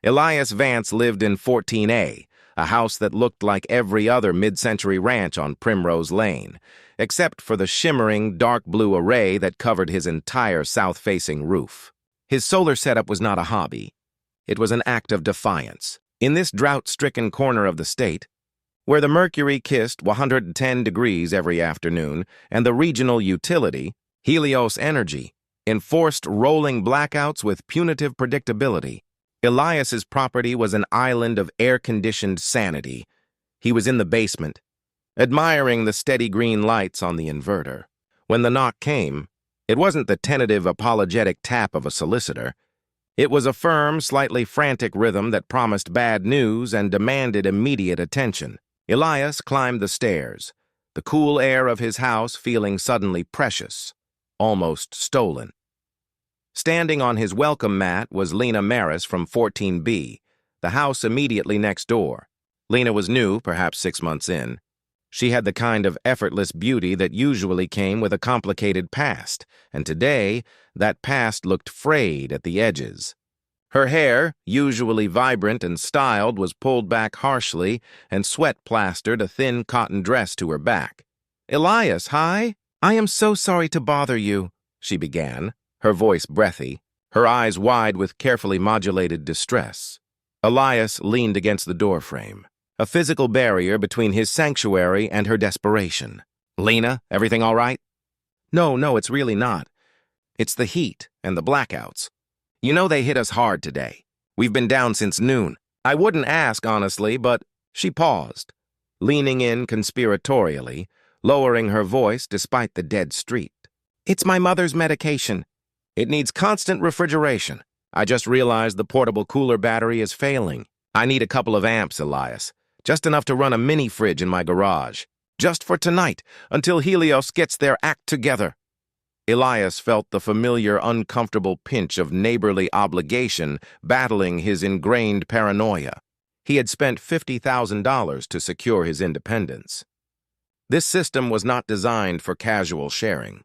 Elias Vance lived in 14A, a house that looked like every other mid-century ranch on Primrose Lane, except for the shimmering dark blue array that covered his entire south-facing roof. His solar setup was not a hobby. It was an act of defiance. In this drought-stricken corner of the state, where the mercury kissed 110 degrees every afternoon and the regional utility, Helios Energy, enforced rolling blackouts with punitive predictability, Elias's property was an island of air-conditioned sanity. He was in the basement, admiring the steady green lights on the inverter. When the knock came, it wasn't the tentative, apologetic tap of a solicitor. It was a firm, slightly frantic rhythm that promised bad news and demanded immediate attention. Elias climbed the stairs, the cool air of his house feeling suddenly precious, almost stolen. Standing on his welcome mat was Lena Maris from 14B, the house immediately next door. Lena was new, perhaps 6 months in. She had the kind of effortless beauty that usually came with a complicated past, and today, that past looked frayed at the edges. Her hair, usually vibrant and styled, was pulled back harshly, and sweat plastered a thin cotton dress to her back. "Elias, hi? I am so sorry to bother you," she began, her voice breathy, her eyes wide with carefully modulated distress. Elias leaned against the doorframe, a physical barrier between his sanctuary and her desperation. "Lena, everything all right?" No, it's really not. It's the heat and the blackouts. You know they hit us hard today. We've been down since noon. I wouldn't ask, honestly, but..." She paused, leaning in conspiratorially, lowering her voice despite the dead street. "It's my mother's medication. It needs constant refrigeration. I just realized the portable cooler battery is failing. I need a couple of amps, Elias. Just enough to run a mini fridge in my garage. Just for tonight, until Helios gets their act together." Elias felt the familiar, uncomfortable pinch of neighborly obligation battling his ingrained paranoia. He had spent $50,000 to secure his independence. This system was not designed for casual sharing.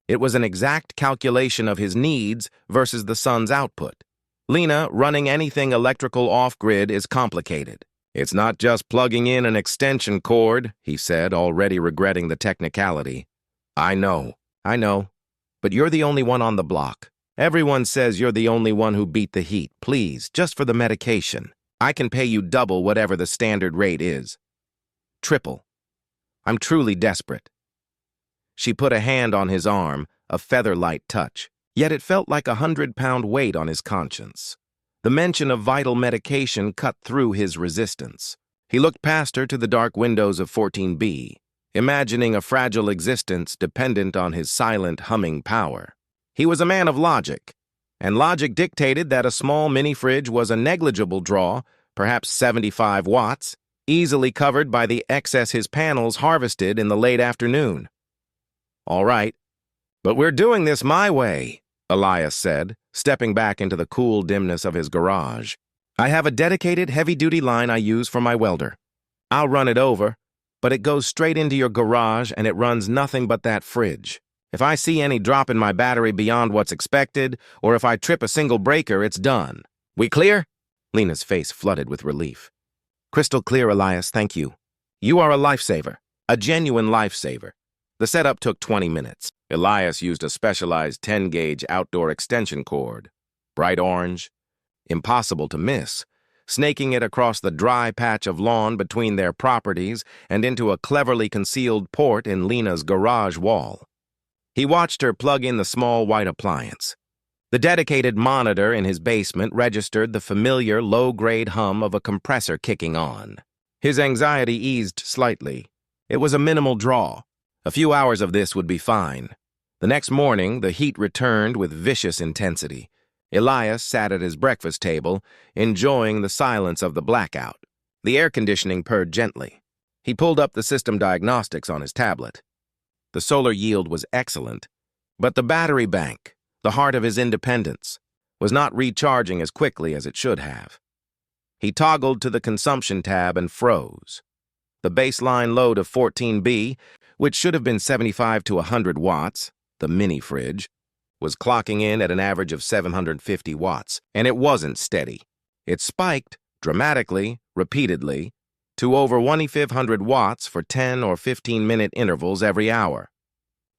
It was an exact calculation of his needs versus the sun's output. Lena, running anything electrical off-grid is complicated. "It's not just plugging in an extension cord," he said, already regretting the technicality. I know. But you're the only one on the block. Everyone says you're the only one who beat the heat. Please, just for the medication. I can pay you double whatever the standard rate is. Triple. I'm truly desperate." She put a hand on his arm, a feather-light touch, yet it felt like a 100-pound weight on his conscience. The mention of vital medication cut through his resistance. He looked past her to the dark windows of 14B, imagining a fragile existence dependent on his silent, humming power. He was a man of logic, and logic dictated that a small mini-fridge was a negligible draw, perhaps 75 watts, easily covered by the excess his panels harvested in the late afternoon. "All right, but we're doing this my way," Elias said, stepping back into the cool dimness of his garage. "I have a dedicated heavy-duty line I use for my welder. I'll run it over, but it goes straight into your garage and it runs nothing but that fridge. If I see any drop in my battery beyond what's expected, or if I trip a single breaker, it's done. We clear?" Lena's face flooded with relief. "Crystal clear, Elias, thank you. You are a lifesaver, a genuine lifesaver." The setup took 20 minutes. Elias used a specialized 10-gauge outdoor extension cord, bright orange, impossible to miss, snaking it across the dry patch of lawn between their properties and into a cleverly concealed port in Lena's garage wall. He watched her plug in the small white appliance. The dedicated monitor in his basement registered the familiar low-grade hum of a compressor kicking on. His anxiety eased slightly. It was a minimal draw. A few hours of this would be fine. The next morning, the heat returned with vicious intensity. Elias sat at his breakfast table, enjoying the silence of the blackout. The air conditioning purred gently. He pulled up the system diagnostics on his tablet. The solar yield was excellent, but the battery bank, the heart of his independence, was not recharging as quickly as it should have. He toggled to the consumption tab and froze. The baseline load of 14B, which should have been 75 to 100 watts, the mini fridge, was clocking in at an average of 750 watts, and it wasn't steady. It spiked, dramatically, repeatedly, to over 2,500 watts for 10 or 15-minute intervals every hour.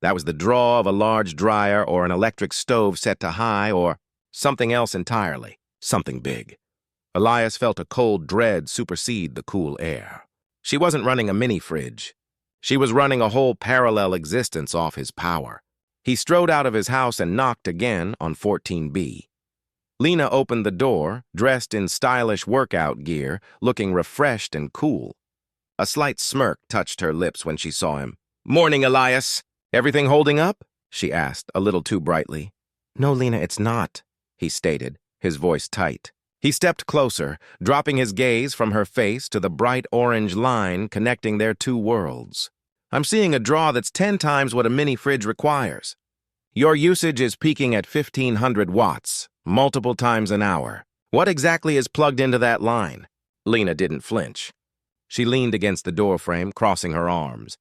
That was the draw of a large dryer or an electric stove set to high or something else entirely, something big. Elias felt a cold dread supersede the cool air. She wasn't running a mini-fridge. She was running a whole parallel existence off his power. He strode out of his house and knocked again on 14B. Lena opened the door, dressed in stylish workout gear, looking refreshed and cool. A slight smirk touched her lips when she saw him. "Morning, Elias. Everything holding up?" she asked, a little too brightly. "No, Lena, it's not," he stated, his voice tight. He stepped closer, dropping his gaze from her face to the bright orange line connecting their two worlds. "I'm seeing a draw that's 10 times what a mini-fridge requires. Your usage is peaking at 1,500 watts, multiple times an hour. What exactly is plugged into that line?" Lena didn't flinch. She leaned against the doorframe, crossing her arms.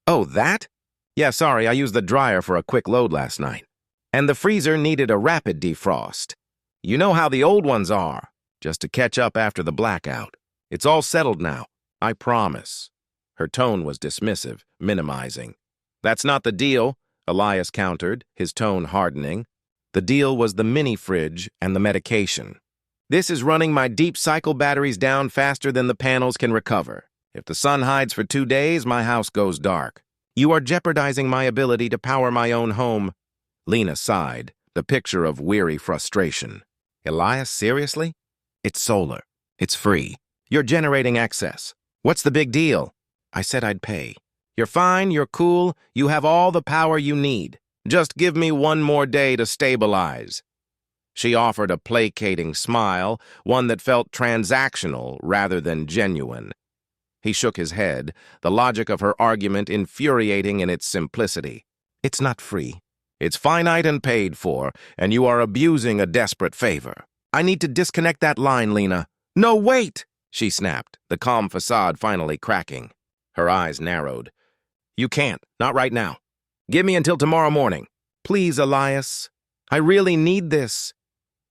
"Oh, that? Yeah, sorry, I used the dryer for a quick load last night. And the freezer needed a rapid defrost. You know how the old ones are, just to catch up after the blackout. It's all settled now, I promise." Her tone was dismissive, minimizing. "That's not the deal," Elias countered, his tone hardening. "The deal was the mini-fridge and the medication. This is running my deep cycle batteries down faster than the panels can recover. If the sun hides for 2 days, my house goes dark. You are jeopardizing my ability to power my own home." Lena sighed, the picture of weary frustration. "Elias, seriously? It's solar. It's free. You're generating excess. What's the big deal?" "I said I'd pay." "You're fine, you're cool, you have all the power you need. Just give me 1 more day to stabilize." She offered a placating smile, one that felt transactional rather than genuine. He shook his head, the logic of her argument infuriating in its simplicity. "It's not free. It's finite and paid for, and you are abusing a desperate favor. I need to disconnect that line, Lena." "No, wait!" she snapped, the calm facade finally cracking. Her eyes narrowed. "You can't, not right now. Give me until tomorrow morning. Please, Elias. I really need this.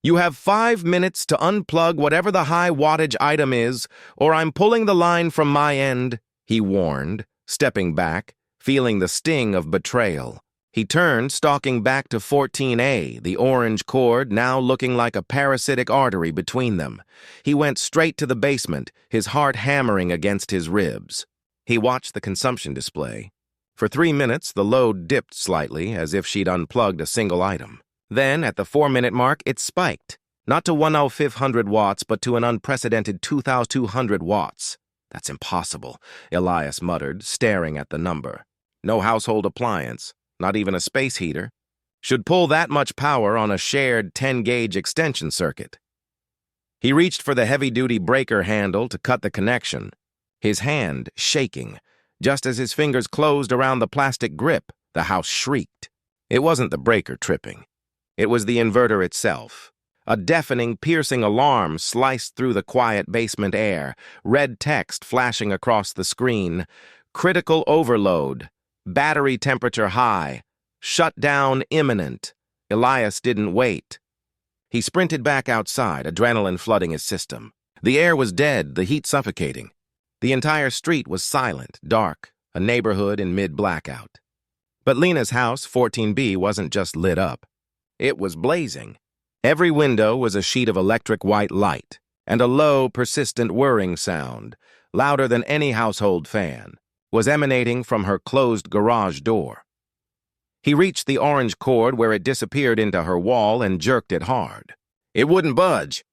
You have 5 minutes to unplug whatever the high wattage item is, or I'm pulling the line from my end," he warned, stepping back, feeling the sting of betrayal. He turned, stalking back to 14A, the orange cord now looking like a parasitic artery between them. He went straight to the basement, his heart hammering against his ribs. He watched the consumption display. For 3 minutes, the load dipped slightly, as if she'd unplugged a single item. Then, at the 4-minute mark, it spiked, not to 1,500 watts, but to an unprecedented 2,200 watts. "That's impossible," Elias muttered, staring at the number. "No household appliance, not even a space heater, should pull that much power on a shared 10-gauge extension circuit." He reached for the heavy-duty breaker handle to cut the connection, his hand shaking. Just as his fingers closed around the plastic grip, the house shrieked. It wasn't the breaker tripping. It was the inverter itself. A deafening, piercing alarm sliced through the quiet basement air, red text flashing across the screen. "Critical overload. Battery temperature high. Shutdown imminent." Elias didn't wait. He sprinted back outside, adrenaline flooding his system. The air was dead, the heat suffocating. The entire street was silent, dark, a neighborhood in mid-blackout. But Lena's house, 14B, wasn't just lit up. It was blazing. Every window was a sheet of electric white light, and a low, persistent whirring sound, louder than any household fan, was emanating from her closed garage door. He reached the orange cord where it disappeared into her wall and jerked it hard. It wouldn't budge.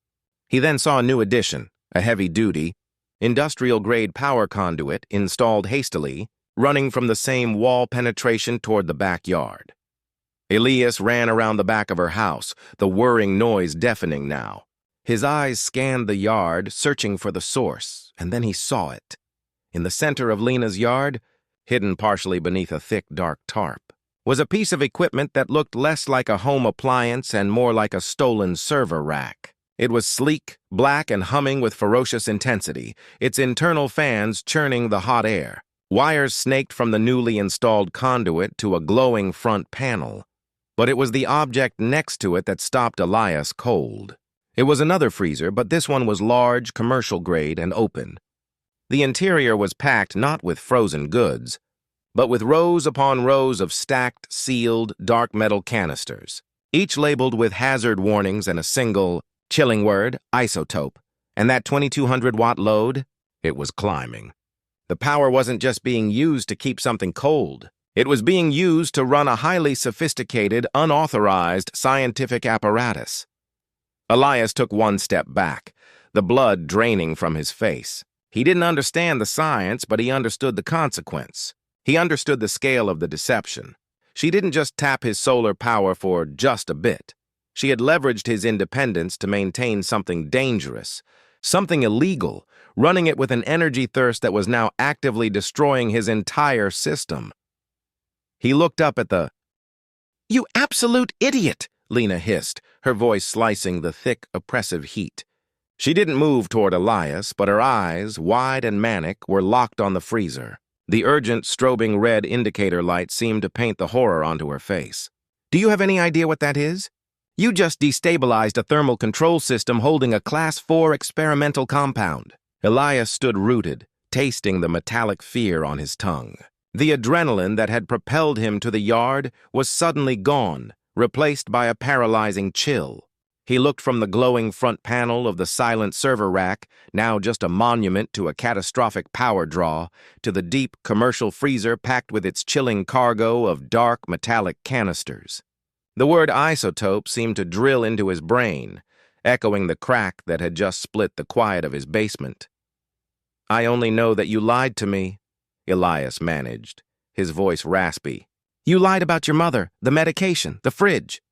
He then saw a new addition, a heavy-duty, industrial-grade power conduit installed hastily, running from the same wall penetration toward the backyard. Elias ran around the back of her house, the whirring noise deafening now. His eyes scanned the yard, searching for the source, and then he saw it. In the center of Lena's yard, hidden partially beneath a thick, dark tarp, was a piece of equipment that looked less like a home appliance and more like a stolen server rack. It was sleek, black, and humming with ferocious intensity, its internal fans churning the hot air. Wires snaked from the newly installed conduit to a glowing front panel. But it was the object next to it that stopped Elias cold. It was another freezer, but this one was large, commercial grade, and open. The interior was packed not with frozen goods, but with rows upon rows of stacked, sealed, dark metal canisters, each labeled with hazard warnings and a single, chilling word, isotope. And that 2,200-watt load? It was climbing. The power wasn't just being used to keep something cold. It was being used to run a highly sophisticated, unauthorized scientific apparatus. Elias took one step back, the blood draining from his face. He didn't understand the science, but he understood the consequence. He understood the scale of the deception. She didn't just tap his solar power for just a bit. She had leveraged his independence to maintain something dangerous, something illegal, running it with an energy thirst that was now actively destroying his entire system. He looked up at the... "You absolute idiot!" Lena hissed, her voice slicing the thick, oppressive heat. She didn't move toward Elias, but her eyes, wide and manic, were locked on the freezer. The urgent, strobing red indicator light seemed to paint the horror onto her face. "Do you have any idea what that is? You just destabilized a thermal control system holding a Class 4 experimental compound." Elias stood rooted, tasting the metallic fear on his tongue. The adrenaline that had propelled him to the yard was suddenly gone, replaced by a paralyzing chill. He looked from the glowing front panel of the silent server rack, now just a monument to a catastrophic power draw, to the deep commercial freezer packed with its chilling cargo of dark metallic canisters. The word isotope seemed to drill into his brain, echoing the crack that had just split the quiet of his basement. "I only know that you lied to me," Elias managed, his voice raspy. "You lied about your mother, the medication, the fridge.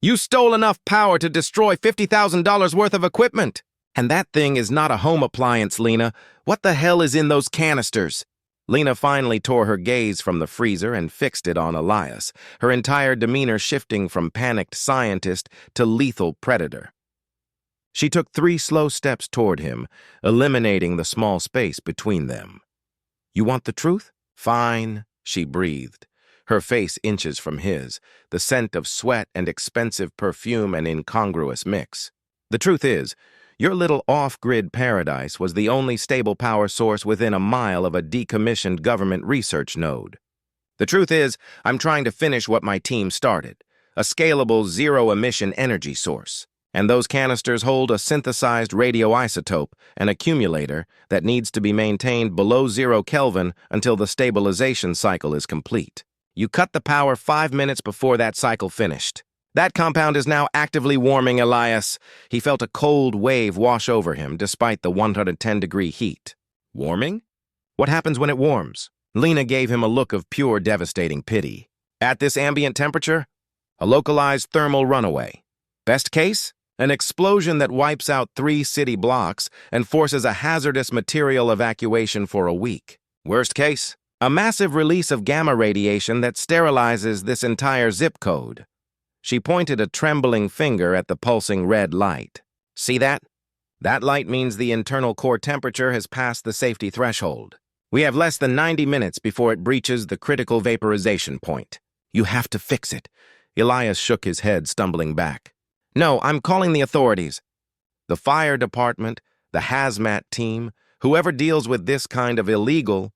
You stole enough power to destroy $50,000 worth of equipment. And that thing is not a home appliance, Lena. What the hell is in those canisters?" Lena finally tore her gaze from the freezer and fixed it on Elias, her entire demeanor shifting from panicked scientist to lethal predator. She took 3 slow steps toward him, eliminating the small space between them. "You want the truth? Fine," she breathed, her face inches from his, the scent of sweat and expensive perfume an incongruous mix. "The truth is, your little off-grid paradise was the only stable power source within a mile of a decommissioned government research node. The truth is, I'm trying to finish what my team started, a scalable zero-emission energy source. And those canisters hold a synthesized radioisotope, an accumulator, that needs to be maintained below 0 Kelvin until the stabilization cycle is complete. You cut the power 5 minutes before that cycle finished. That compound is now actively warming Elias." He felt a cold wave wash over him despite the 110-degree heat. "Warming? What happens when it warms?" Lena gave him a look of pure devastating pity. "At this ambient temperature? A localized thermal runaway. Best case? An explosion that wipes out 3 city blocks and forces a hazardous material evacuation for a week. Worst case? A massive release of gamma radiation that sterilizes this entire zip code." She pointed a trembling finger at the pulsing red light. "See that? That light means the internal core temperature has passed the safety threshold. We have less than 90 minutes before it breaches the critical vaporization point. You have to fix it." Elias shook his head, stumbling back. "No, I'm calling the authorities. The fire department, the hazmat team, whoever deals with this kind of illegal..."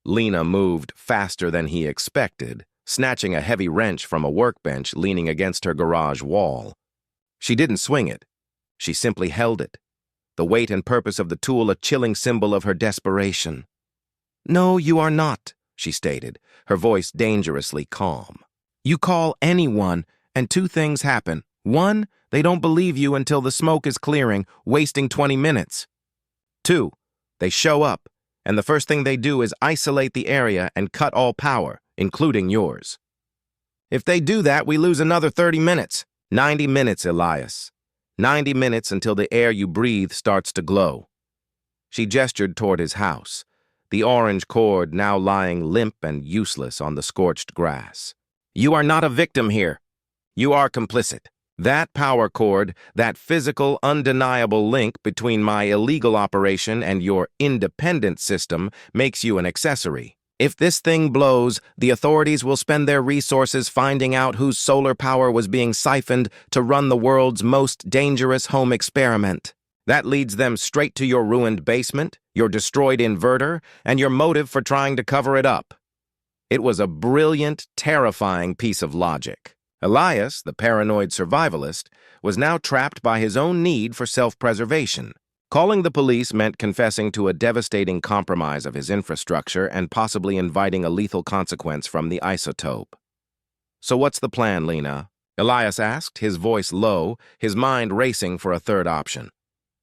Lena moved faster than he expected, snatching a heavy wrench from a workbench leaning against her garage wall. She didn't swing it. She simply held it, the weight and purpose of the tool a chilling symbol of her desperation. "No, you are not," she stated, her voice dangerously calm. "You call anyone, and 2 things happen. 1, they don't believe you until the smoke is clearing, wasting 20 minutes. 2, they show up, and the first thing they do is isolate the area and cut all power, including yours. If they do that, we lose another 30 minutes. 90 minutes, Elias. 90 minutes until the air you breathe starts to glow." She gestured toward his house, the orange cord now lying limp and useless on the scorched grass. "You are not a victim here. You are complicit. That power cord, that physical, undeniable link between my illegal operation and your independent system makes you an accessory. If this thing blows, the authorities will spend their resources finding out whose solar power was being siphoned to run the world's most dangerous home experiment. That leads them straight to your ruined basement, your destroyed inverter, and your motive for trying to cover it up. It was a brilliant, terrifying piece of logic. Elias, the paranoid survivalist, was now trapped by his own need for self-preservation. Calling the police meant confessing to a devastating compromise of his infrastructure and possibly inviting a lethal consequence from the isotope. "So what's the plan, Lena?" Elias asked, his voice low, his mind racing for a third option.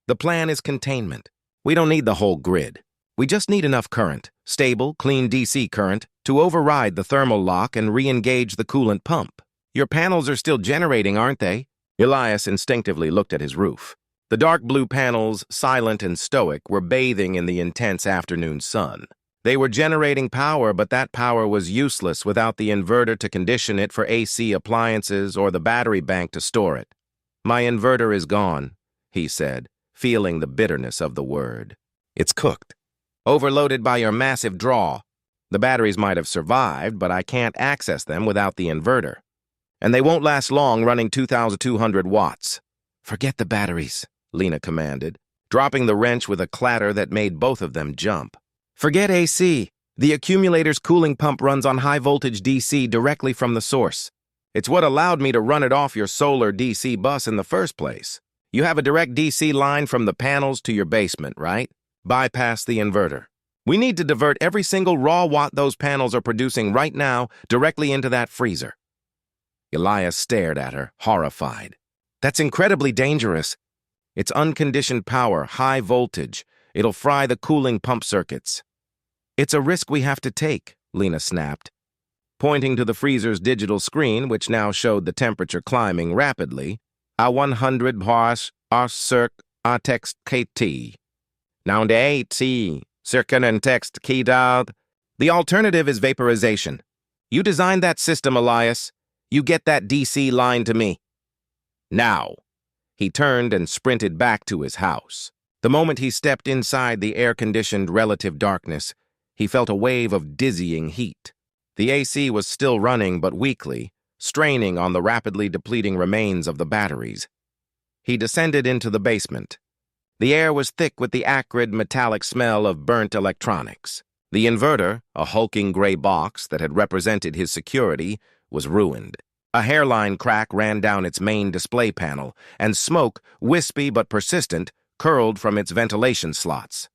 "The plan is containment. We don't need the whole grid. We just need enough current, stable, clean DC current, to override the thermal lock and re-engage the coolant pump. Your panels are still generating, aren't they?" Elias instinctively looked at his roof. The dark blue panels, silent and stoic, were bathing in the intense afternoon sun. They were generating power, but that power was useless without the inverter to condition it for AC appliances or the battery bank to store it. "My inverter is gone," he said, feeling the bitterness of the word. "It's cooked. Overloaded by your massive draw. The batteries might have survived, but I can't access them without the inverter. And they won't last long running 2,200 watts. "Forget the batteries," Lena commanded, dropping the wrench with a clatter that made both of them jump. "Forget AC. The accumulator's cooling pump runs on high-voltage DC directly from the source. It's what allowed me to run it off your solar DC bus in the first place. You have a direct DC line from the panels to your basement, right? Bypass the inverter. We need to divert every single raw watt those panels are producing right now directly into that freezer." Elias stared at her, horrified. "That's incredibly dangerous. It's unconditioned power, high voltage. It'll fry the cooling pump circuits." "It's a risk we have to take," Lena snapped, pointing to the freezer's digital screen, which now showed the temperature climbing rapidly. "A 100 bars, a circ, a text KT. Now the AT, circuit and text key dialed. The alternative is vaporization. You designed that system, Elias. You get that DC line to me. Now." He turned and sprinted back to his house. The moment he stepped inside the air-conditioned relative darkness, he felt a wave of dizzying heat. The AC was still running, but weakly, straining on the rapidly depleting remains of the batteries. He descended into the basement. The air was thick with the acrid, metallic smell of burnt electronics. The inverter, a hulking gray box that had represented his security, was ruined. A hairline crack ran down its main display panel, and smoke, wispy but persistent, curled from its ventilation slots.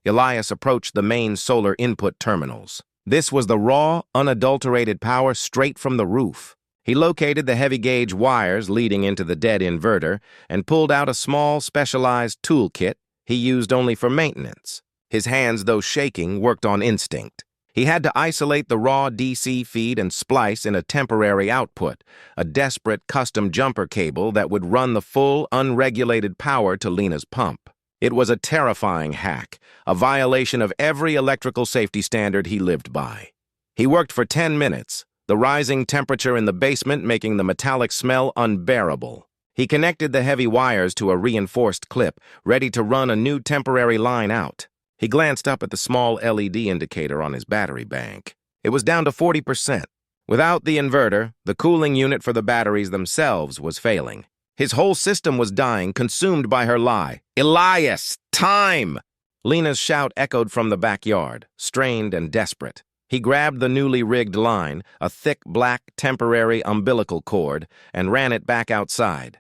Elias approached the main solar input terminals. This was the raw, unadulterated power straight from the roof. He located the heavy-gauge wires leading into the dead inverter and pulled out a small, specialized toolkit he used only for maintenance. His hands, though shaking, worked on instinct. He had to isolate the raw DC feed and splice in a temporary output, a desperate custom jumper cable that would run the full, unregulated power to Lena's pump. It was a terrifying hack, a violation of every electrical safety standard he lived by. He worked for 10 minutes, the rising temperature in the basement making the metallic smell unbearable. He connected the heavy wires to a reinforced clip, ready to run a new temporary line out. He glanced up at the small LED indicator on his battery bank. It was down to 40%. Without the inverter, the cooling unit for the batteries themselves was failing. His whole system was dying, consumed by her lie. "Elias, time!" Lena's shout echoed from the backyard, strained and desperate. He grabbed the newly rigged line, a thick black temporary umbilical cord, and ran it back outside.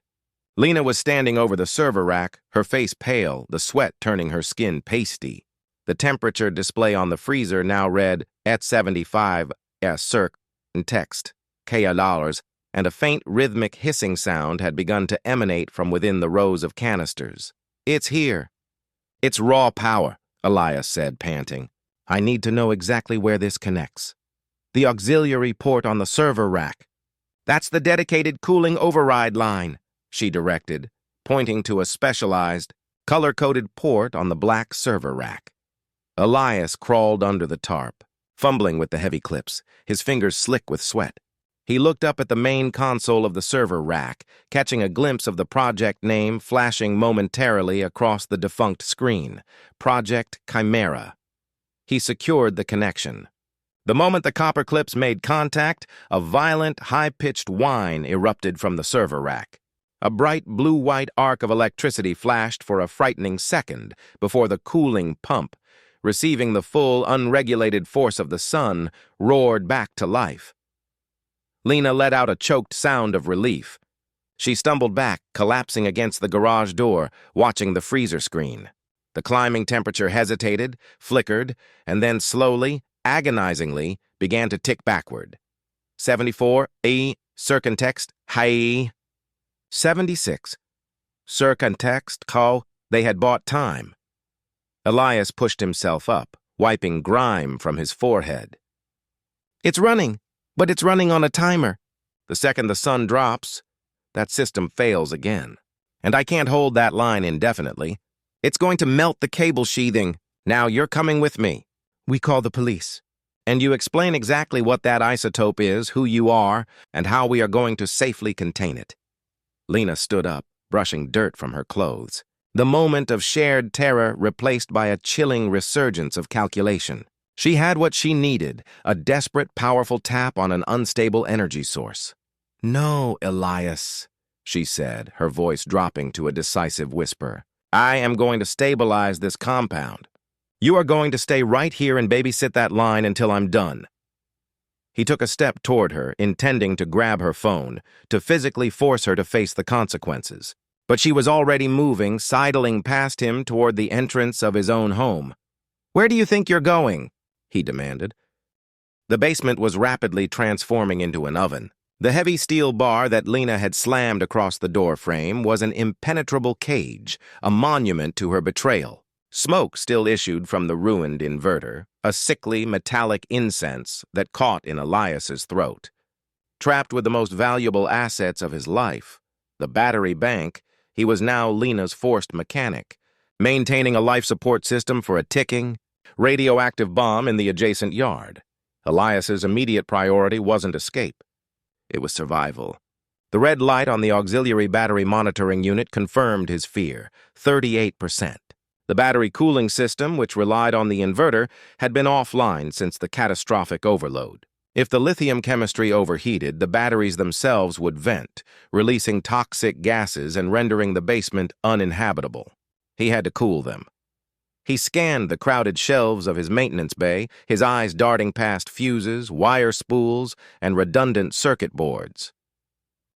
Lena was standing over the server rack, her face pale, the sweat turning her skin pasty. The temperature display on the freezer now read at 75 circ in text, $, and a faint rhythmic hissing sound had begun to emanate from within the rows of canisters. "It's here." "It's raw power," Elias said, panting. "I need to know exactly where this connects." "The auxiliary port on the server rack." "That's the dedicated cooling override line," she directed, pointing to a specialized, color-coded port on the black server rack. Elias crawled under the tarp, fumbling with the heavy clips, his fingers slick with sweat. He looked up at the main console of the server rack, catching a glimpse of the project name flashing momentarily across the defunct screen, Project Chimera. He secured the connection. The moment the copper clips made contact, a violent, high-pitched whine erupted from the server rack. A bright blue-white arc of electricity flashed for a frightening second before the cooling pump, receiving the full, unregulated force of the sun, roared back to life. Lena let out a choked sound of relief. She stumbled back, collapsing against the garage door, watching the freezer screen. The climbing temperature hesitated, flickered, and then slowly, agonizingly, began to tick backward. 74, circumtext, high. 76. Circumtext, call, they had bought time. Elias pushed himself up, wiping grime from his forehead. It's running, but it's running on a timer. The second the sun drops, that system fails again. And I can't hold that line indefinitely. It's going to melt the cable sheathing. Now you're coming with me. We call the police. And you explain exactly what that isotope is, who you are, and how we are going to safely contain it. Lena stood up, brushing dirt from her clothes. The moment of shared terror replaced by a chilling resurgence of calculation. She had what she needed, a desperate, powerful tap on an unstable energy source. No, Elias, she said, her voice dropping to a decisive whisper. I am going to stabilize this compound. You are going to stay right here and babysit that line until I'm done. He took a step toward her, intending to grab her phone, to physically force her to face the consequences. But she was already moving, sidling past him toward the entrance of his own home. Where do you think you're going? He demanded. The basement was rapidly transforming into an oven. The heavy steel bar that Lena had slammed across the door frame was an impenetrable cage, a monument to her betrayal. Smoke still issued from the ruined inverter, a sickly metallic incense that caught in Elias's throat. Trapped with the most valuable assets of his life, the battery bank, he was now Lena's forced mechanic, maintaining a life support system for a ticking, radioactive bomb in the adjacent yard. Elias's immediate priority wasn't escape. It was survival. The red light on the auxiliary battery monitoring unit confirmed his fear, 38%. The battery cooling system, which relied on the inverter, had been offline since the catastrophic overload. If the lithium chemistry overheated, the batteries themselves would vent, releasing toxic gases and rendering the basement uninhabitable. He had to cool them. He scanned the crowded shelves of his maintenance bay, his eyes darting past fuses, wire spools, and redundant circuit boards.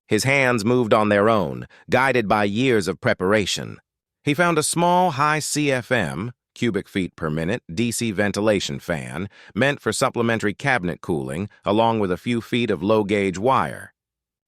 His hands moved on their own, guided by years of preparation. He found a small, high CFM, cubic feet per minute, DC ventilation fan, meant for supplementary cabinet cooling, along with a few feet of low-gauge wire.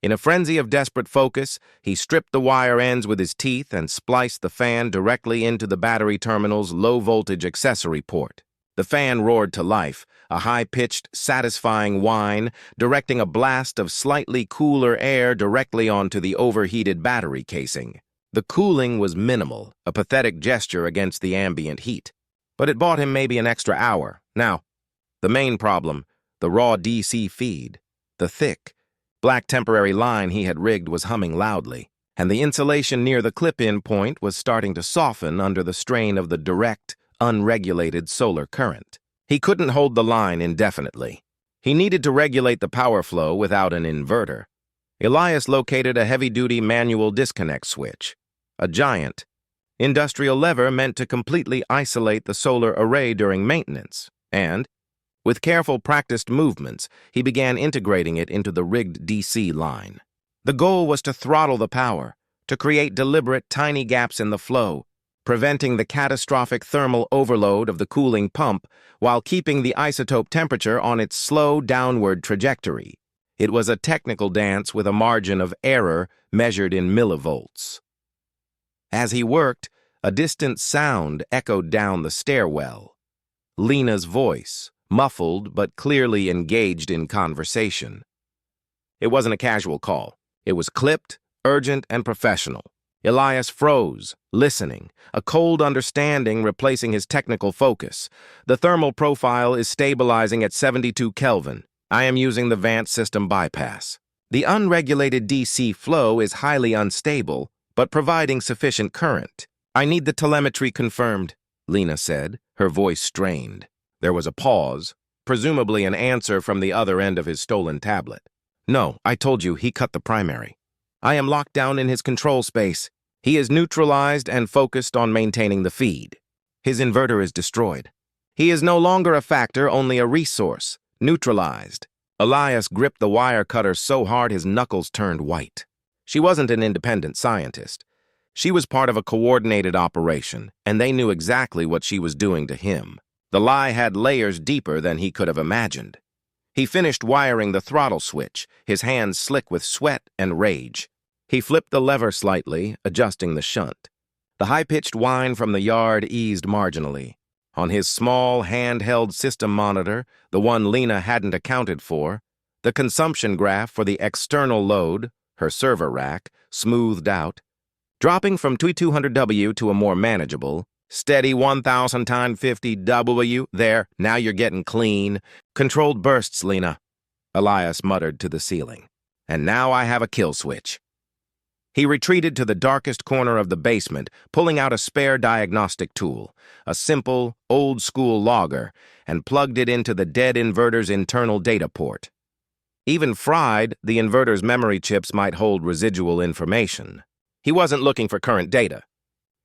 In a frenzy of desperate focus, he stripped the wire ends with his teeth and spliced the fan directly into the battery terminal's low-voltage accessory port. The fan roared to life, a high-pitched, satisfying whine, directing a blast of slightly cooler air directly onto the overheated battery casing. The cooling was minimal, a pathetic gesture against the ambient heat. But it bought him maybe an extra hour. Now, the main problem, the raw DC feed. The thick, black temporary line he had rigged was humming loudly, and the insulation near the clip-in point was starting to soften under the strain of the direct, unregulated solar current. He couldn't hold the line indefinitely. He needed to regulate the power flow without an inverter. Elias located a heavy-duty manual disconnect switch. A giant, industrial lever meant to completely isolate the solar array during maintenance, and, with careful practiced movements, he began integrating it into the rigged DC line. The goal was to throttle the power, to create deliberate tiny gaps in the flow, preventing the catastrophic thermal overload of the cooling pump while keeping the isotope temperature on its slow downward trajectory. It was a technical dance with a margin of error measured in millivolts. As he worked, a distant sound echoed down the stairwell. Lena's voice, muffled but clearly engaged in conversation. It wasn't a casual call. It was clipped, urgent, and professional. Elias froze, listening, a cold understanding replacing his technical focus. The thermal profile is stabilizing at 72 Kelvin. I am using the Vance system bypass. The unregulated DC flow is highly unstable, but providing sufficient current. I need the telemetry confirmed, Lena said, her voice strained. There was a pause, presumably an answer from the other end of his stolen tablet. "No, I told you, he cut the primary. I am locked down in his control space. He is neutralized and focused on maintaining the feed. His inverter is destroyed. He is no longer a factor, only a resource. Neutralized." Elias gripped the wire cutter so hard his knuckles turned white. She wasn't an independent scientist. She was part of a coordinated operation, and they knew exactly what she was doing to him. The lie had layers deeper than he could have imagined. He finished wiring the throttle switch, his hands slick with sweat and rage. He flipped the lever slightly, adjusting the shunt. The high-pitched whine from the yard eased marginally. On his small, handheld system monitor, the one Lena hadn't accounted for, the consumption graph for the external load, her server rack, smoothed out, dropping from 2200W to a more manageable, steady 1050W. There, now you're getting clean. Controlled bursts, Lena, Elias muttered to the ceiling. And now I have a kill switch. He retreated to the darkest corner of the basement, pulling out a spare diagnostic tool, a simple, old-school logger, and plugged it into the dead inverter's internal data port. Even fried, the inverter's memory chips might hold residual information. He wasn't looking for current data.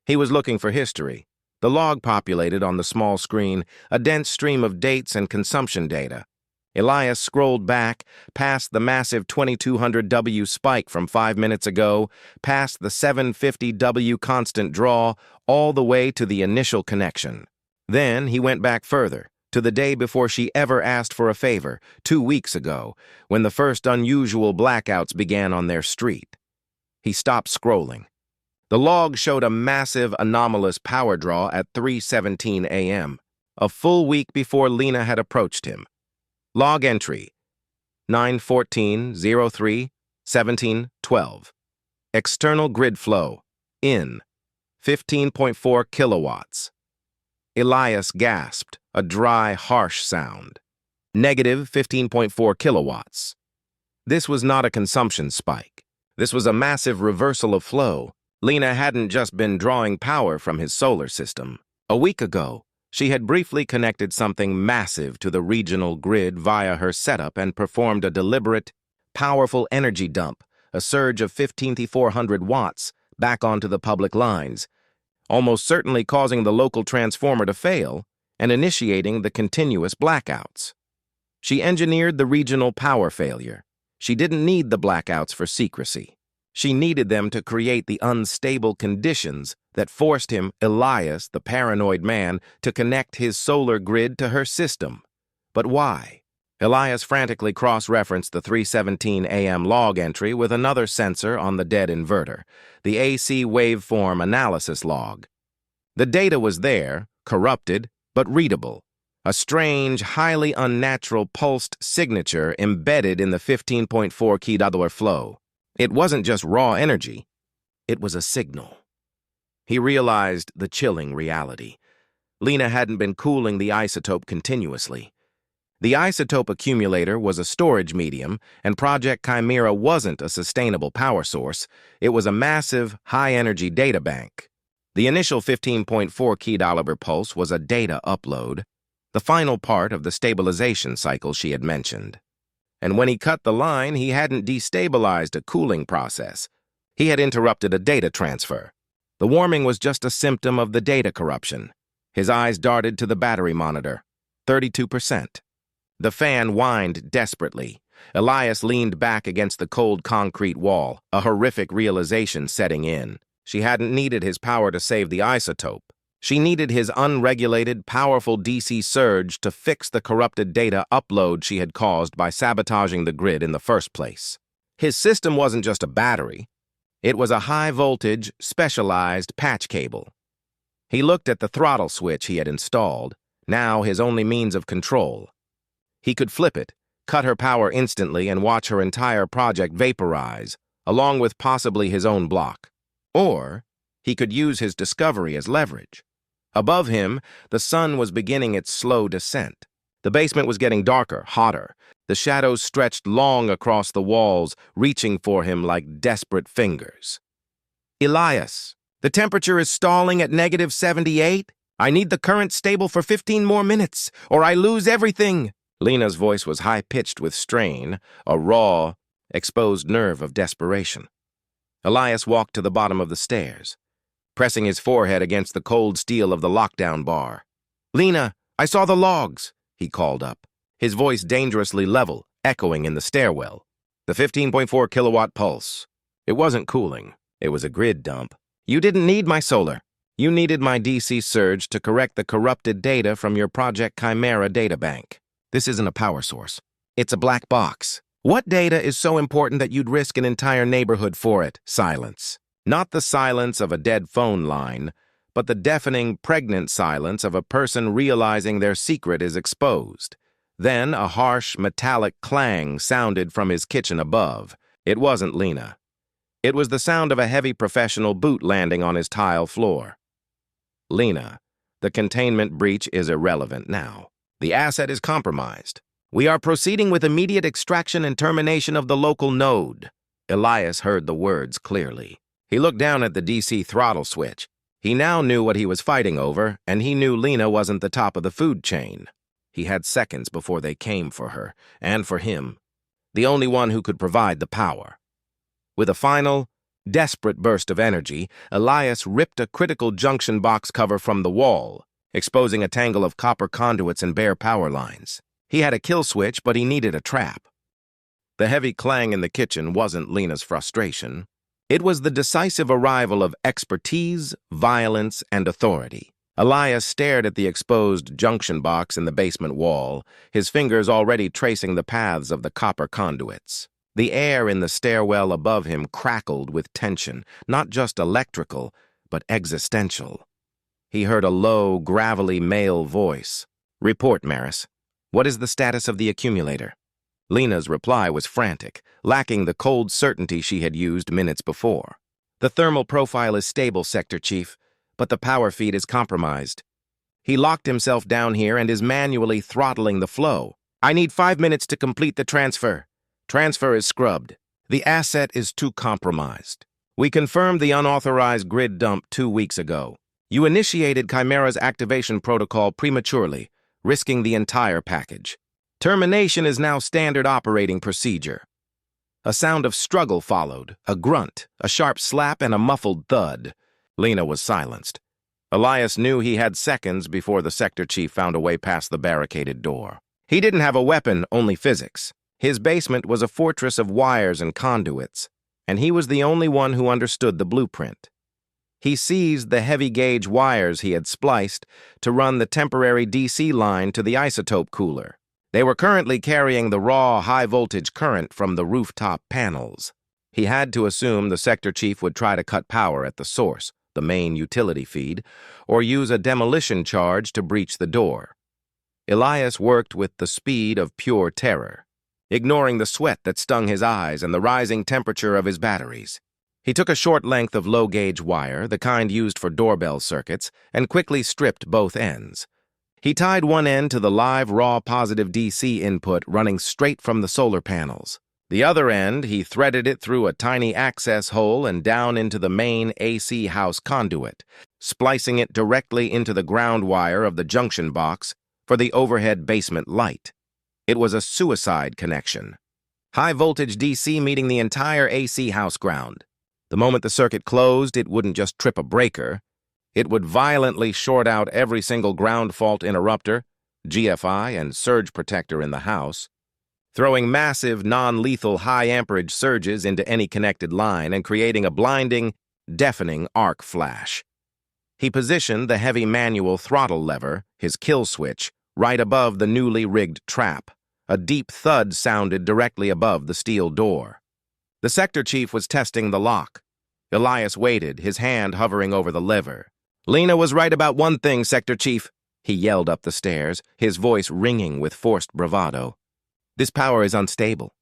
He was looking for history. The log populated on the small screen, a dense stream of dates and consumption data. Elias scrolled back, past the massive 2200W spike from 5 minutes ago, past the 750W constant draw, all the way to the initial connection. Then he went back further, to the day before she ever asked for a favor, 2 weeks ago, when the first unusual blackouts began on their street. He stopped scrolling. The log showed a massive, anomalous power draw at 3:17 a.m., a full week before Lena had approached him. Log entry, 9/14/03/17/12. External grid flow, in, 15.4 kilowatts. Elias gasped, a dry, harsh sound. Negative 15.4 kilowatts. This was not a consumption spike. This was a massive reversal of flow. Lena hadn't just been drawing power from his solar system. A week ago, she had briefly connected something massive to the regional grid via her setup and performed a deliberate, powerful energy dump, a surge of 15,400 watts, back onto the public lines, almost certainly causing the local transformer to fail and initiating the continuous blackouts. She engineered the regional power failure. She didn't need the blackouts for secrecy. She needed them to create the unstable conditions that forced him, Elias, the paranoid man, to connect his solar grid to her system. But why? Elias frantically cross-referenced the 3:17 a.m. log entry with another sensor on the dead inverter, the AC waveform analysis log. The data was there, corrupted, but readable. A strange, highly unnatural pulsed signature embedded in the 15.4 kWh flow. It wasn't just raw energy. It was a signal. He realized the chilling reality. Lena hadn't been cooling the isotope continuously. The isotope accumulator was a storage medium, and Project Chimera wasn't a sustainable power source. It was a massive, high-energy data bank. The initial 15.4 kWh pulse was a data upload, the final part of the stabilization cycle she had mentioned. And when he cut the line, he hadn't destabilized a cooling process. He had interrupted a data transfer. The warming was just a symptom of the data corruption. His eyes darted to the battery monitor. 32%. The fan whined desperately. Elias leaned back against the cold concrete wall, a horrific realization setting in. She hadn't needed his power to save the isotope. She needed his unregulated, powerful DC surge to fix the corrupted data upload she had caused by sabotaging the grid in the first place. His system wasn't just a battery. It was a high-voltage, specialized patch cable. He looked at the throttle switch he had installed, now his only means of control. He could flip it, cut her power instantly, and watch her entire project vaporize, along with possibly his own block. Or he could use his discovery as leverage. Above him, the sun was beginning its slow descent. The basement was getting darker, hotter. The shadows stretched long across the walls, reaching for him like desperate fingers. "Elias, the temperature is stalling at -78. I need the current stable for 15 more minutes, or I lose everything." Lena's voice was high-pitched with strain, a raw, exposed nerve of desperation. Elias walked to the bottom of the stairs, pressing his forehead against the cold steel of the lockdown bar. "Lena, I saw the logs," he called up, his voice dangerously level, echoing in the stairwell. The 15.4 kilowatt pulse. It wasn't cooling. It was a grid dump. "You didn't need my solar. You needed my DC surge to correct the corrupted data from your Project Chimera databank. This isn't a power source. It's a black box. What data is so important that you'd risk an entire neighborhood for it?" Silence. Not the silence of a dead phone line, but the deafening, pregnant silence of a person realizing their secret is exposed. Then a harsh, metallic clang sounded from his kitchen above. It wasn't Lena. It was the sound of a heavy professional boot landing on his tile floor. "Lena, the containment breach is irrelevant now. The asset is compromised. We are proceeding with immediate extraction and termination of the local node." Elias heard the words clearly. He looked down at the DC throttle switch. He now knew what he was fighting over, and he knew Lena wasn't the top of the food chain. He had seconds before they came for her, and for him, the only one who could provide the power. With a final, desperate burst of energy, Elias ripped a critical junction box cover from the wall, exposing a tangle of copper conduits and bare power lines. He had a kill switch, but he needed a trap. The heavy clang in the kitchen wasn't Lena's frustration. It was the decisive arrival of expertise, violence, and authority. Elias stared at the exposed junction box in the basement wall, his fingers already tracing the paths of the copper conduits. The air in the stairwell above him crackled with tension, not just electrical, but existential. He heard a low, gravelly male voice. "Report, Maris. What is the status of the accumulator?" Lena's reply was frantic, lacking the cold certainty she had used minutes before. "The thermal profile is stable, Sector Chief, but the power feed is compromised. He locked himself down here and is manually throttling the flow. I need 5 minutes to complete the transfer. Transfer is scrubbed. The asset is too compromised. We confirmed the unauthorized grid dump 2 weeks ago. You initiated Chimera's activation protocol prematurely, risking the entire package. Termination is now standard operating procedure." A sound of struggle followed, a grunt, a sharp slap, and a muffled thud. Lena was silenced. Elias knew he had seconds before the sector chief found a way past the barricaded door. He didn't have a weapon, only physics. His basement was a fortress of wires and conduits, and he was the only one who understood the blueprint. He seized the heavy-gauge wires he had spliced to run the temporary DC line to the isotope cooler. They were currently carrying the raw, high-voltage current from the rooftop panels. He had to assume the sector chief would try to cut power at the source, the main utility feed, or use a demolition charge to breach the door. Elias worked with the speed of pure terror, ignoring the sweat that stung his eyes and the rising temperature of his batteries. He took a short length of low-gauge wire, the kind used for doorbell circuits, and quickly stripped both ends. He tied one end to the live, raw, positive DC input running straight from the solar panels. The other end, he threaded it through a tiny access hole and down into the main AC house conduit, splicing it directly into the ground wire of the junction box for the overhead basement light. It was a suicide connection. High-voltage DC meeting the entire AC house ground. The moment the circuit closed, it wouldn't just trip a breaker. It would violently short out every single ground fault interrupter, GFI, and surge protector in the house, throwing massive, non-lethal high-amperage surges into any connected line and creating a blinding, deafening arc flash. He positioned the heavy manual throttle lever, his kill switch, right above the newly rigged trap. A deep thud sounded directly above the steel door. The sector chief was testing the lock. Elias waited, his hand hovering over the lever. "Lena was right about one thing, Sector Chief," he yelled up the stairs, his voice ringing with forced bravado. "This power is unstable,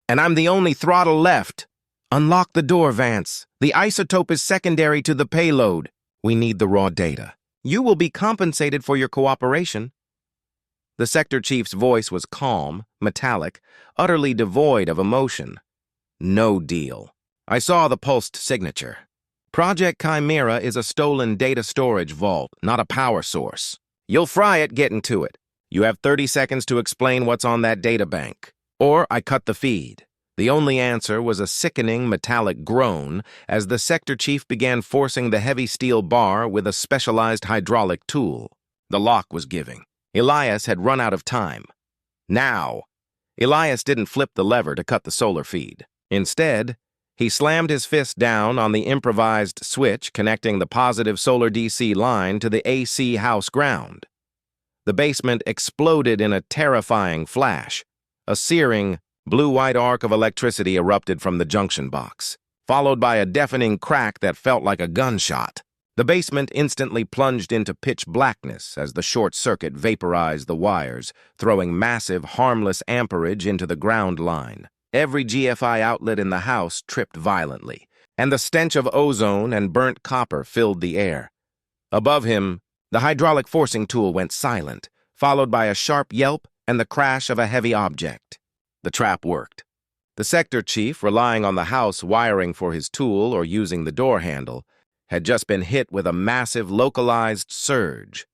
and I'm the only throttle left. Unlock the door, Vance. The isotope is secondary to the payload. We need the raw data. You will be compensated for your cooperation." The sector chief's voice was calm, metallic, utterly devoid of emotion. "No deal. I saw the pulsed signature. Project Chimera is a stolen data storage vault, not a power source. You'll fry it getting to it. You have 30 seconds to explain what's on that data bank, or I cut the feed. The only answer was a sickening metallic groan as the sector chief began forcing the heavy steel bar with a specialized hydraulic tool. The lock was giving. Elias had run out of time. Now! Elias didn't flip the lever to cut the solar feed. Instead, he slammed his fist down on the improvised switch connecting the positive solar DC line to the AC house ground. The basement exploded in a terrifying flash. A searing, blue-white arc of electricity erupted from the junction box, followed by a deafening crack that felt like a gunshot. The basement instantly plunged into pitch blackness as the short circuit vaporized the wires, throwing massive, harmless amperage into the ground line. Every GFI outlet in the house tripped violently, and the stench of ozone and burnt copper filled the air. Above him, the hydraulic forcing tool went silent, followed by a sharp yelp and the crash of a heavy object. The trap worked. The sector chief, relying on the house wiring for his tool or using the door handle, had just been hit with a massive localized surge.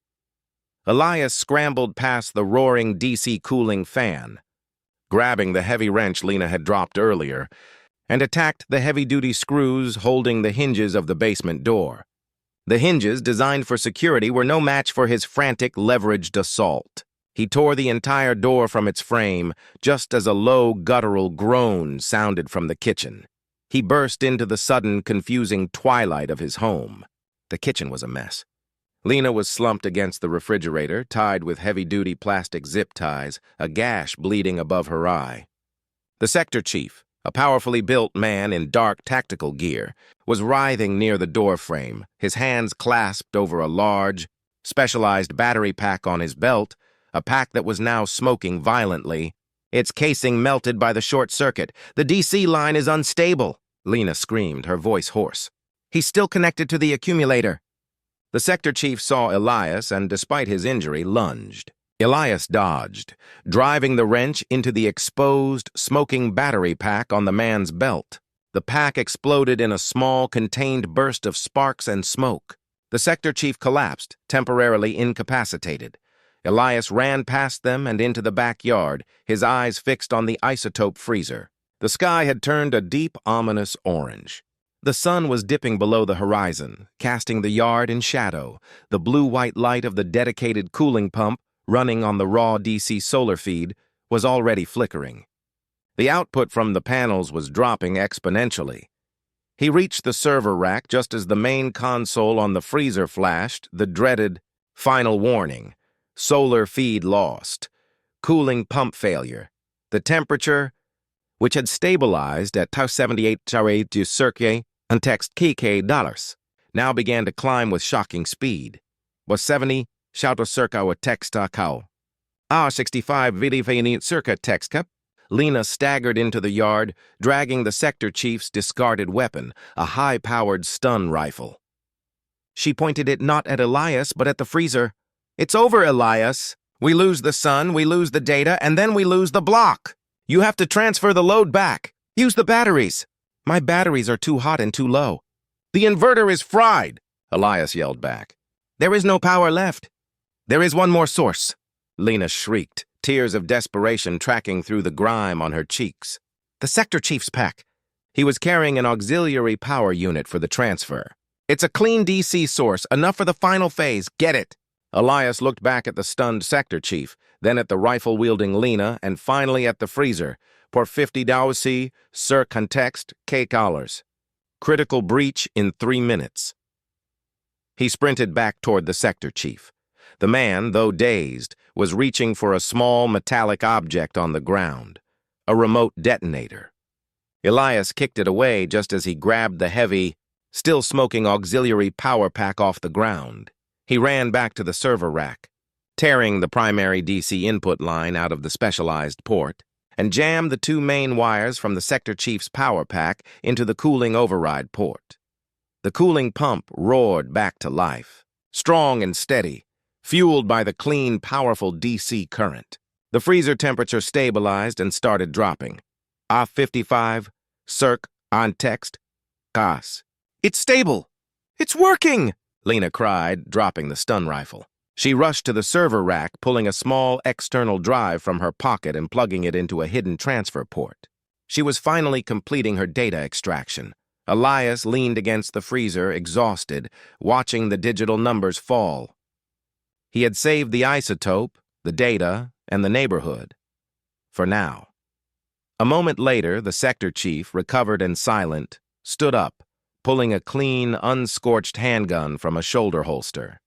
Elias scrambled past the roaring DC cooling fan, grabbing the heavy wrench Lena had dropped earlier, and attacked the heavy-duty screws holding the hinges of the basement door. The hinges, designed for security, were no match for his frantic, leveraged assault. He tore the entire door from its frame, just as a low, guttural groan sounded from the kitchen. He burst into the sudden, confusing twilight of his home. The kitchen was a mess. Lena was slumped against the refrigerator, tied with heavy-duty plastic zip ties, a gash bleeding above her eye. The sector chief, a powerfully built man in dark tactical gear, was writhing near the doorframe, his hands clasped over a large, specialized battery pack on his belt, a pack that was now smoking violently. Its casing melted by the short circuit. The DC line is unstable, Lena screamed, her voice hoarse. He's still connected to the accumulator. The sector chief saw Elias and, despite his injury, lunged. Elias dodged, driving the wrench into the exposed, smoking battery pack on the man's belt. The pack exploded in a small, contained burst of sparks and smoke. The sector chief collapsed, temporarily incapacitated. Elias ran past them and into the backyard, his eyes fixed on the isotope freezer. The sky had turned a deep, ominous orange. The sun was dipping below the horizon, casting the yard in shadow. The blue-white light of the dedicated cooling pump, running on the raw DC solar feed, was already flickering. The output from the panels was dropping exponentially. He reached the server rack just as the main console on the freezer flashed the dreaded final warning. Solar feed lost. Cooling pump failure. The temperature, which had stabilized at 78 to circa and text $, now began to climb with shocking speed. Was 70 shouto circa wa text cow. 65 vidifani circa text cup. Lena staggered into the yard, dragging the sector chief's discarded weapon, a high-powered stun rifle. She pointed it not at Elias, but at the freezer. It's over, Elias. We lose the sun, we lose the data, and then we lose the block. You have to transfer the load back. Use the batteries. My batteries are too hot and too low. The inverter is fried, Elias yelled back. There is no power left. There is one more source, Lena shrieked, tears of desperation tracking through the grime on her cheeks. The sector chief's pack. He was carrying an auxiliary power unit for the transfer. It's a clean DC source, enough for the final phase. Get it. Elias looked back at the stunned sector chief, then at the rifle-wielding Lena, and finally at the freezer. Por $50 sur context $K. Critical breach in 3 minutes. He sprinted back toward the sector chief. The man, though dazed, was reaching for a small metallic object on the ground, a remote detonator. Elias kicked it away just as he grabbed the heavy, still smoking auxiliary power pack off the ground. He ran back to the server rack, tearing the primary DC input line out of the specialized port, and jammed the 2 main wires from the sector chief's power pack into the cooling override port. The cooling pump roared back to life, strong and steady, fueled by the clean, powerful DC current. The freezer temperature stabilized and started dropping. 55, circ, on text, gas. It's stable! It's working! Lena cried, dropping the stun rifle. She rushed to the server rack, pulling a small external drive from her pocket and plugging it into a hidden transfer port. She was finally completing her data extraction. Elias leaned against the freezer, exhausted, watching the digital numbers fall. He had saved the isotope, the data, and the neighborhood. For now. A moment later, the sector chief, recovered and silent, stood up, pulling a clean, unscorched handgun from a shoulder holster.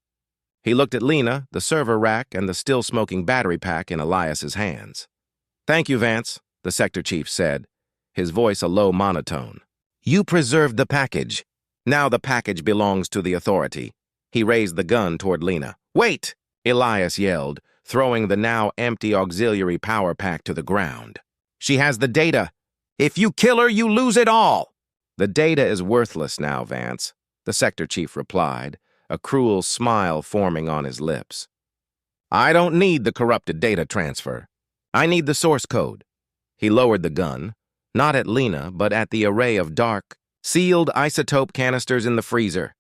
He looked at Lena, the server rack, and the still-smoking battery pack in Elias's hands. "Thank you, Vance," the sector chief said, his voice a low monotone. "You preserved the package. Now the package belongs to the authority." He raised the gun toward Lena. "Wait!" Elias yelled, throwing the now empty auxiliary power pack to the ground. "She has the data. If you kill her, you lose it all." "The data is worthless now, Vance," the sector chief replied, a cruel smile forming on his lips. "I don't need the corrupted data transfer. I need the source code." He lowered the gun, not at Lena, but at the array of dark, sealed isotope canisters in the freezer.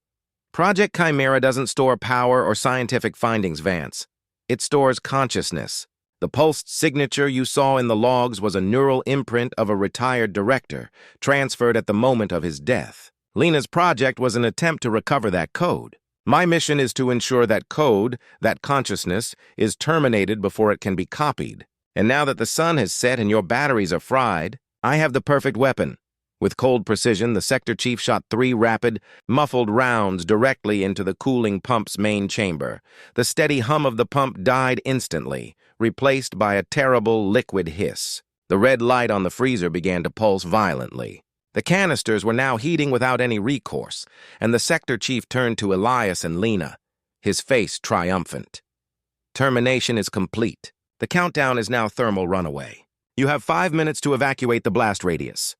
Project Chimera doesn't store power or scientific findings, Vance. It stores consciousness. The pulsed signature you saw in the logs was a neural imprint of a retired director, transferred at the moment of his death. Lena's project was an attempt to recover that code. My mission is to ensure that code, that consciousness, is terminated before it can be copied. And now that the sun has set and your batteries are fried, I have the perfect weapon. With cold precision, the sector chief shot 3 rapid, muffled rounds directly into the cooling pump's main chamber. The steady hum of the pump died instantly, replaced by a terrible liquid hiss. The red light on the freezer began to pulse violently. The canisters were now heating without any recourse, and the sector chief turned to Elias and Lena, his face triumphant. "Termination is complete. The countdown is now thermal runaway. You have 5 minutes to evacuate the blast radius."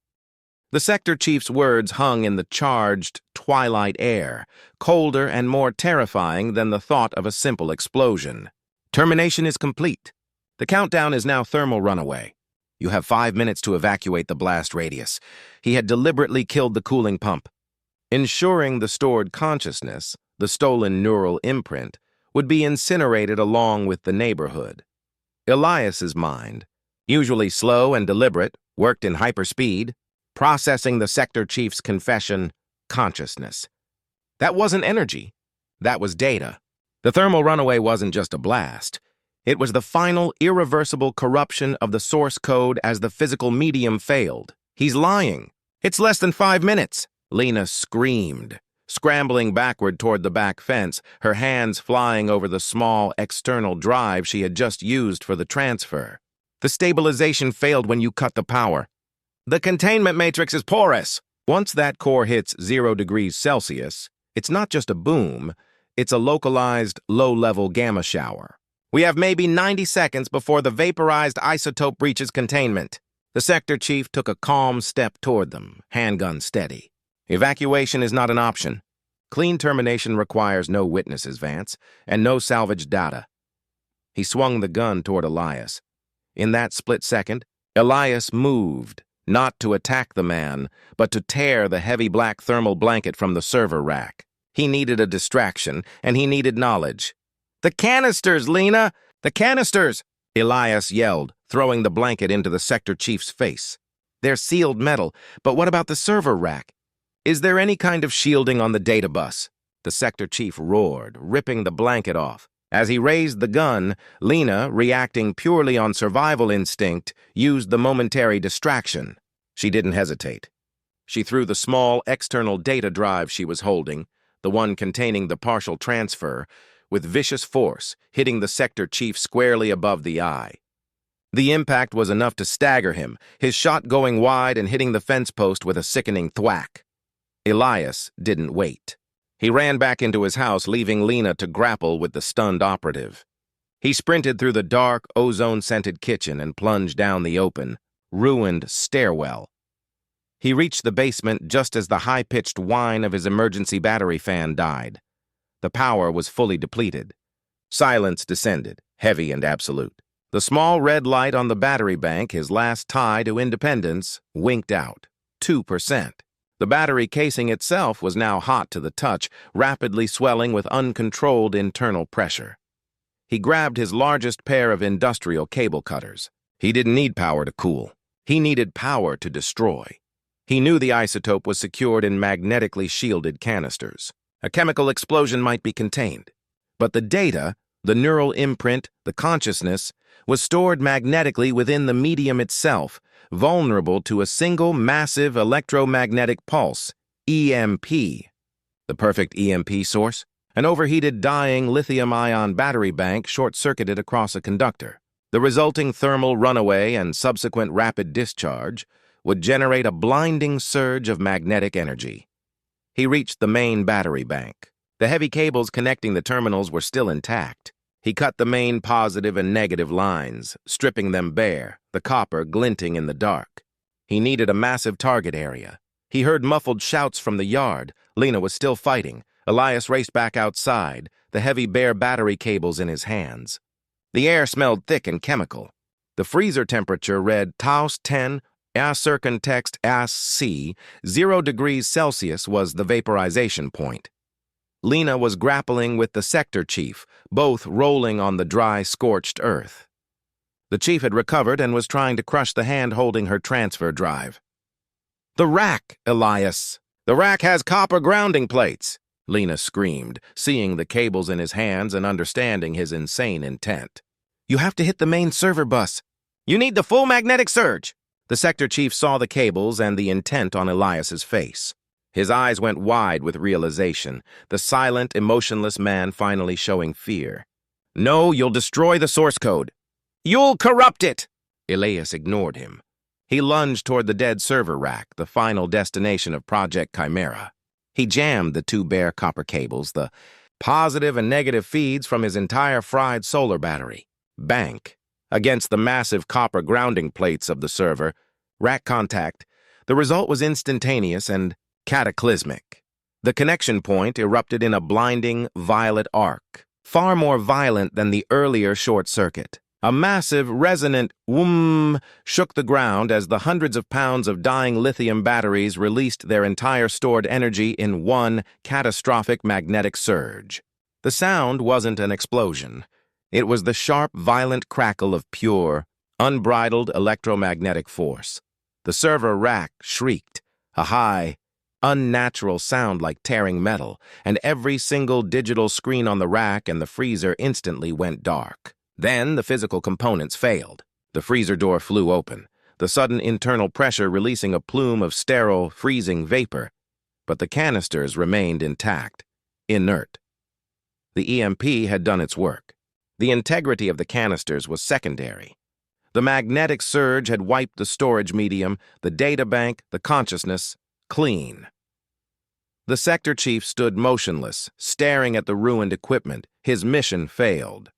The sector chief's words hung in the charged, twilight air, colder and more terrifying than the thought of a simple explosion. "Termination is complete. The countdown is now thermal runaway. You have 5 minutes to evacuate the blast radius." He had deliberately killed the cooling pump, ensuring the stored consciousness, the stolen neural imprint, would be incinerated along with the neighborhood. Elias's mind, usually slow and deliberate, worked in hyperspeed, processing the sector chief's confession, consciousness. That wasn't energy. That was data. The thermal runaway wasn't just a blast. It was the final, irreversible corruption of the source code as the physical medium failed. "He's lying. It's less than 5 minutes." Lena screamed, scrambling backward toward the back fence, her hands flying over the small external drive she had just used for the transfer. "The stabilization failed when you cut the power. The containment matrix is porous." Once that core hits 0 degrees Celsius, it's not just a boom, it's a localized, low-level gamma shower. "We have maybe 90 seconds before the vaporized isotope reaches containment." The sector chief took a calm step toward them, handgun steady. "Evacuation is not an option. Clean termination requires no witnesses, Vance, and no salvaged data." He swung the gun toward Elias. In that split second, Elias moved, not to attack the man, but to tear the heavy black thermal blanket from the server rack. He needed a distraction, and he needed knowledge. "The canisters, Lena! The canisters!" Elias yelled, throwing the blanket into the sector chief's face. "They're sealed metal, but what about the server rack? Is there any kind of shielding on the data bus?" The sector chief roared, ripping the blanket off. As he raised the gun, Lena, reacting purely on survival instinct, used the momentary distraction. She didn't hesitate. She threw the small external data drive she was holding, the one containing the partial transfer, with vicious force, hitting the sector chief squarely above the eye. The impact was enough to stagger him, his shot going wide and hitting the fence post with a sickening thwack. Elias didn't wait. He ran back into his house, leaving Lena to grapple with the stunned operative. He sprinted through the dark, ozone-scented kitchen and plunged down the open, ruined stairwell. He reached the basement just as the high-pitched whine of his emergency battery fan died. The power was fully depleted. Silence descended, heavy and absolute. The small red light on the battery bank, his last tie to independence, winked out. 2%. The battery casing itself was now hot to the touch, rapidly swelling with uncontrolled internal pressure. He grabbed his largest pair of industrial cable cutters. He didn't need power to cool. He needed power to destroy. He knew the isotope was secured in magnetically shielded canisters. A chemical explosion might be contained, but the data, the neural imprint, the consciousness, was stored magnetically within the medium itself, vulnerable to a single massive electromagnetic pulse, EMP. The perfect EMP source? An overheated, dying lithium-ion battery bank short-circuited across a conductor. The resulting thermal runaway and subsequent rapid discharge would generate a blinding surge of magnetic energy. He reached the main battery bank. The heavy cables connecting the terminals were still intact. He cut the main positive and negative lines, stripping them bare, the copper glinting in the dark. He needed a massive target area. He heard muffled shouts from the yard. Lena was still fighting. Elias raced back outside, the heavy bare battery cables in his hands. The air smelled thick and chemical. The freezer temperature read Taus 10, circumtext as C, 0 degrees Celsius was the vaporization point. Lena was grappling with the sector chief, both rolling on the dry, scorched earth. The chief had recovered and was trying to crush the hand holding her transfer drive. "The rack, Elias! The rack has copper grounding plates!" Lena screamed, seeing the cables in his hands and understanding his insane intent. "You have to hit the main server bus. You need the full magnetic surge." The sector chief saw the cables and the intent on Elias's face. His eyes went wide with realization, the silent, emotionless man finally showing fear. "No, you'll destroy the source code." "You'll corrupt it!" Elias ignored him. He lunged toward the dead server rack, the final destination of Project Chimera. He jammed the two bare copper cables, the positive and negative feeds from his entire fried solar battery, bank, against the massive copper grounding plates of the server. Rack contact. The result was instantaneous and cataclysmic. The connection point erupted in a blinding, violet arc, far more violent than the earlier short circuit. A massive, resonant whoom shook the ground as the hundreds of pounds of dying lithium batteries released their entire stored energy in one catastrophic magnetic surge. The sound wasn't an explosion. It was the sharp, violent crackle of pure, unbridled electromagnetic force. The server rack shrieked, a high, unnatural sound like tearing metal, and every single digital screen on the rack and the freezer instantly went dark. Then the physical components failed. The freezer door flew open, the sudden internal pressure releasing a plume of sterile, freezing vapor. But the canisters remained intact, inert. The EMP had done its work. The integrity of the canisters was secondary. The magnetic surge had wiped the storage medium, the data bank, the consciousness, clean. The sector chief stood motionless, staring at the ruined equipment. His mission failed.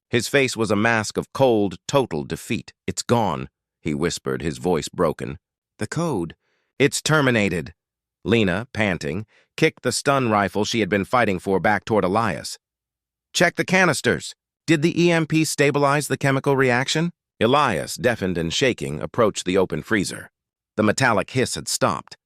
His face was a mask of cold, total defeat. "It's gone," he whispered, his voice broken. "The code." "It's terminated." Lena, panting, kicked the stun rifle she had been fighting for back toward Elias. "Check the canisters. Did the EMP stabilize the chemical reaction?" Elias, deafened and shaking, approached the open freezer. The metallic hiss had stopped.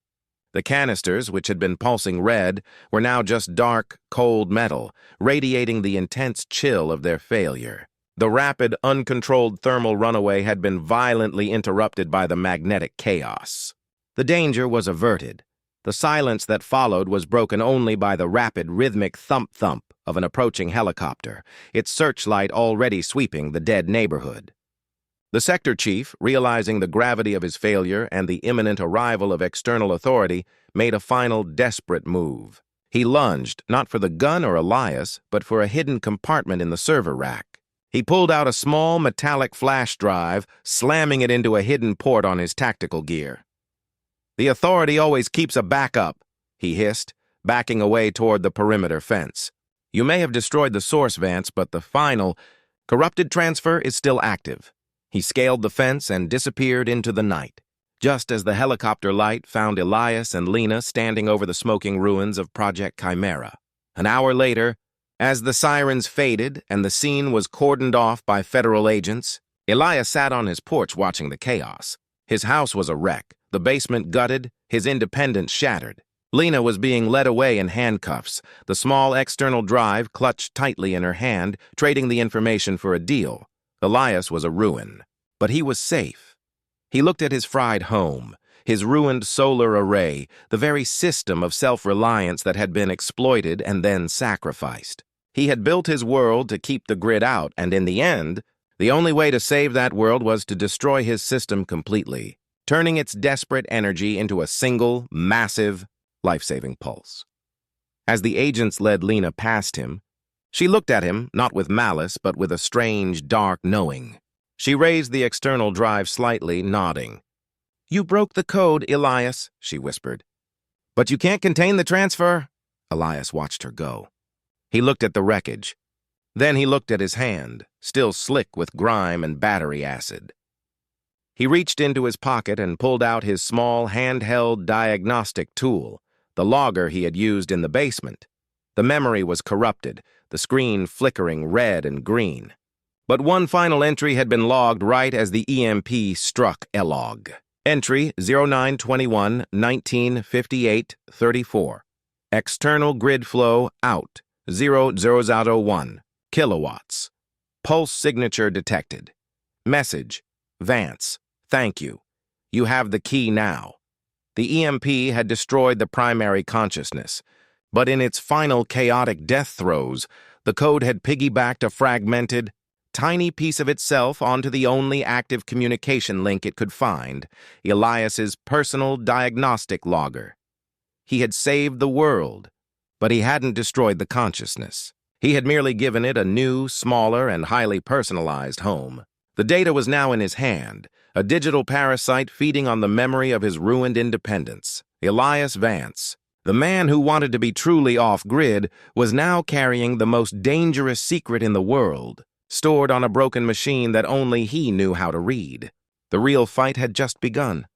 The canisters, which had been pulsing red, were now just dark, cold metal, radiating the intense chill of their failure. The rapid, uncontrolled thermal runaway had been violently interrupted by the magnetic chaos. The danger was averted. The silence that followed was broken only by the rapid, rhythmic thump-thump of an approaching helicopter, its searchlight already sweeping the dead neighborhood. The sector chief, realizing the gravity of his failure and the imminent arrival of external authority, made a final desperate move. He lunged, not for the gun or Elias, but for a hidden compartment in the server rack. He pulled out a small metallic flash drive, slamming it into a hidden port on his tactical gear. "The authority always keeps a backup," he hissed, backing away toward the perimeter fence. "You may have destroyed the source, Vance, but the final, corrupted transfer is still active." He scaled the fence and disappeared into the night, just as the helicopter light found Elias and Lena standing over the smoking ruins of Project Chimera. An hour later, as the sirens faded and the scene was cordoned off by federal agents, Elias sat on his porch watching the chaos. His house was a wreck, the basement gutted, his independence shattered. Lena was being led away in handcuffs, the small external drive clutched tightly in her hand, trading the information for a deal. Elias was a ruin, but he was safe. He looked at his fried home, his ruined solar array, the very system of self-reliance that had been exploited and then sacrificed. He had built his world to keep the grid out, and in the end, the only way to save that world was to destroy his system completely, turning its desperate energy into a single, massive, life-saving pulse. As the agents led Lena past him, she looked at him, not with malice, but with a strange, dark knowing. She raised the external drive slightly, nodding. "You broke the code, Elias," she whispered. "But you can't contain the transfer." Elias watched her go. He looked at the wreckage. Then he looked at his hand, still slick with grime and battery acid. He reached into his pocket and pulled out his small handheld diagnostic tool, the logger he had used in the basement. The memory was corrupted, the screen flickering red and green. But one final entry had been logged right as the EMP struck Elog. Entry 0921-1958-34. External grid flow out 0.0001 kilowatts. Pulse signature detected. Message: Vance, thank you. You have the key now. The EMP had destroyed the primary consciousness, but in its final chaotic death throes, the code had piggybacked a fragmented, tiny piece of itself onto the only active communication link it could find, Elias's personal diagnostic logger. He had saved the world, but he hadn't destroyed the consciousness. He had merely given it a new, smaller, and highly personalized home. The data was now in his hand, a digital parasite feeding on the memory of his ruined independence. Elias Vance, the man who wanted to be truly off-grid, was now carrying the most dangerous secret in the world, stored on a broken machine that only he knew how to read. The real fight had just begun.